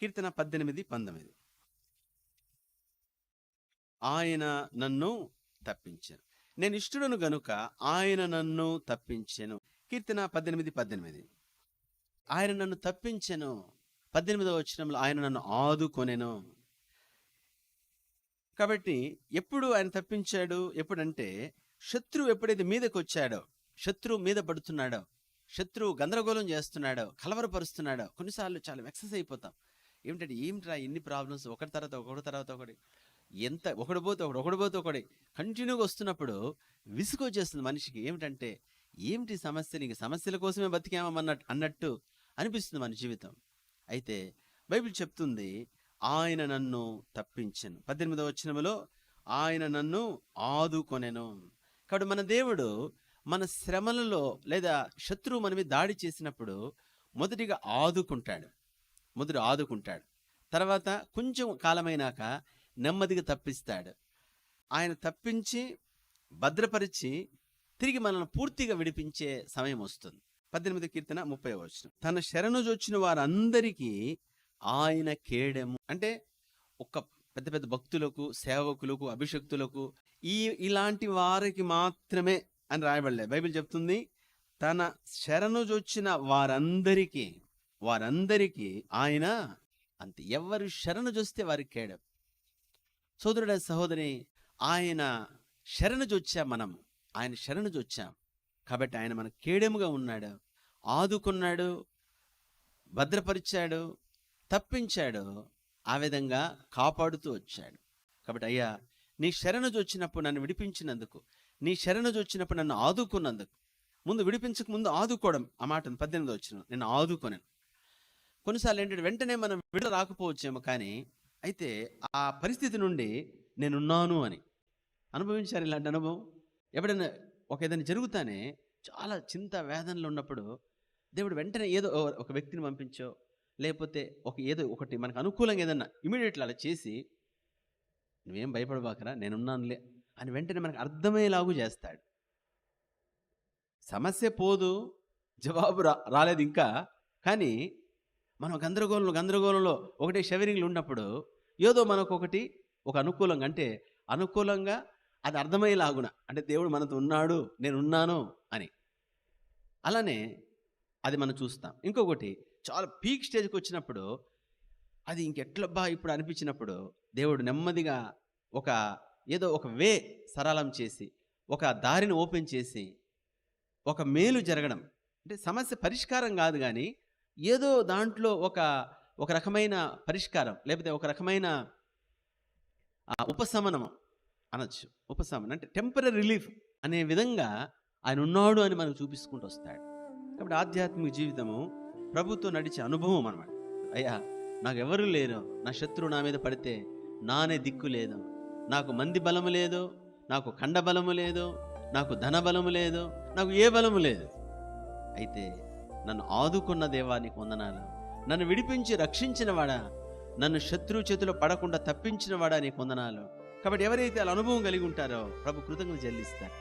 కీర్తన 18:19. ఆయన నన్ను తప్పించెను, నేను ఇష్టడును గనుక ఆయన నన్ను తప్పించెను. కీర్తన 18:18. ఆయన నన్ను తప్పించెను. 18వ వచనంలో ఆయన నన్ను ఆదుకొనెను. కాబట్టి ఎప్పుడు ఆయన తప్పించాడు? ఎప్పుడంటే శత్రువు ఎప్పుడైతే మీదకి వచ్చాడో, శత్రువు మీద పడుతున్నాడో, శత్రువు గందరగోళం చేస్తున్నాడో, కలవరపరుస్తున్నాడో, కొన్నిసార్లు చాలా వెక్సెస్ అయిపోతాం. ఏమిట్రా ఇన్ని ప్రాబ్లమ్స్, ఒకటి తర్వాత ఒకటి, ఎంత ఒకటి పోతే ఒకటి కంటిన్యూగా వస్తున్నప్పుడు విసుగు వచ్చేస్తుంది మనిషికి. ఏమిటి సమస్య, నీకు సమస్యల కోసమే అన్నట్టు అనిపిస్తుంది మన జీవితం. అయితే బైబిల్ చెప్తుంది ఆయన నన్ను తప్పించెను. 18వ వచనములో ఆయన నన్ను ఆదుకొనెను. కాబట్టి మన దేవుడు మన శ్రమలలో లేదా శత్రువు మన మీద దాడి చేసినప్పుడు మొదట ఆదుకుంటాడు. తర్వాత కొంచెం కాలమైనాక నెమ్మదిగా తప్పిస్తాడు. ఆయన తప్పించి భద్రపరిచి తిరిగి మనల్ని పూర్తిగా విడిపించే సమయం వస్తుంది. 18 కీర్తన 30వ వచనం, తన శరణు జొచ్చిన వారందరికీ ఆయన కేడెము. అంటే ఒక పెద్ద పెద్ద భక్తులకు, సేవకులకు, అభిషక్తులకు, ఇలాంటి వారికి మాత్రమే అని రాయబడలే. బైబిల్ చెప్తుంది తన శరణు జొచ్చిన వారందరికీ ఆయన అంతే. ఎవరు శరణు జొస్తే వారికి కేడెం. సోదరుడ సహోదరి, ఆయన శరణు జొచ్చాం, ఆయన శరణు జొచ్చాం కాబట్టి ఆయన మన కేడెముగా ఉన్నాడు, ఆదుకున్నాడు, భద్రపరిచాడు, తప్పించాడు, ఆ విధంగా కాపాడుతూ వచ్చాడు. కాబట్టి అయ్యా, నీ శరణు జొచ్చినప్పుడు నన్ను విడిపించినందుకు, నీ శరణు జొచ్చినప్పుడు నన్ను ఆదుకున్నందుకు, ముందు విడిపించక ముందు ఆదుకోవడం, ఆ మాటను 18వ వచనం, నేను ఆదుకొనను. కొన్నిసార్లు ఏంటంటే వెంటనే మనం విడుదల రాకపోవచ్చేమో, కానీ అయితే ఆ పరిస్థితి నుండి నేనున్నాను అని అనుభవించారు. ఇలాంటి అనుభవం ఎప్పుడైనా ఏదైనా జరుగుతానే చాలా చింత వేదనలు ఉన్నప్పుడు దేవుడు వెంటనే ఏదో ఒక వ్యక్తిని పంపించో, లేకపోతే ఏదో ఒకటి మనకు అనుకూలంగా ఏదన్నా ఇమీడియట్లీ అలా చేసి, నువ్వేం భయపడబాకరా నేనున్నానులే అని వెంటనే మనకు అర్థమయ్యేలాగు చేస్తాడు. సమస్య పోదు, జవాబు రాలేదు ఇంకా, కానీ మనం గందరగోళంలో ఒకటే షవరింగ్లు ఉన్నప్పుడు ఏదో మనకు ఒక అనుకూలంగా, అంటే అనుకూలంగా అది అర్థమయ్యేలాగున, అంటే దేవుడు మనతో ఉన్నాడు, నేనున్నాను అని. అలానే అది మనం చూస్తాం. ఇంకొకటి, చాలా పీక్ స్టేజ్కి వచ్చినప్పుడు అది ఇంకెట్లబ్బా ఇప్పుడు అనిపించినప్పుడు దేవుడు నెమ్మదిగా ఏదో ఒక వే సరళం చేసి, ఒక దారిని ఓపెన్ చేసి, ఒక మేలు జరగడం. అంటే సమస్య పరిష్కారం కాదు, కానీ ఏదో దాంట్లో ఒక రకమైన పరిష్కారం, లేకపోతే ఒక రకమైన ఉపశమనం అనొచ్చు. ఉపశమనం అంటే టెంపరీ రిలీఫ్ అనే విధంగా ఆయన ఉన్నాడు అని మనకు చూపించుకుంటూ వస్తాడు. కాబట్టి ఆధ్యాత్మిక జీవితము ప్రభుతో నడిచే అనుభవం అన్నమాట. అయ్యా, నాకు ఎవరు లేరు, నా శత్రువు నా మీద పడితే నానే దిక్కు లేదు, నాకు మంది బలము లేదు, నాకు ఖండ బలము లేదు, నాకు ధన బలము లేదు, నాకు ఏ బలము లేదు. అయితే నన్ను ఆదుకున్న దేవా నీకు వందనాలు, నన్ను విడిపించి రక్షించిన వాడా, నన్ను శత్రువు చేతిలో పడకుండా తప్పించిన వాడా నీకు వందనాలు. కాబట్టి ఎవరైతే అలా అనుభవం కలిగి ఉంటారో ప్రభు కృతజ్ఞతలు చెల్లిస్తారు.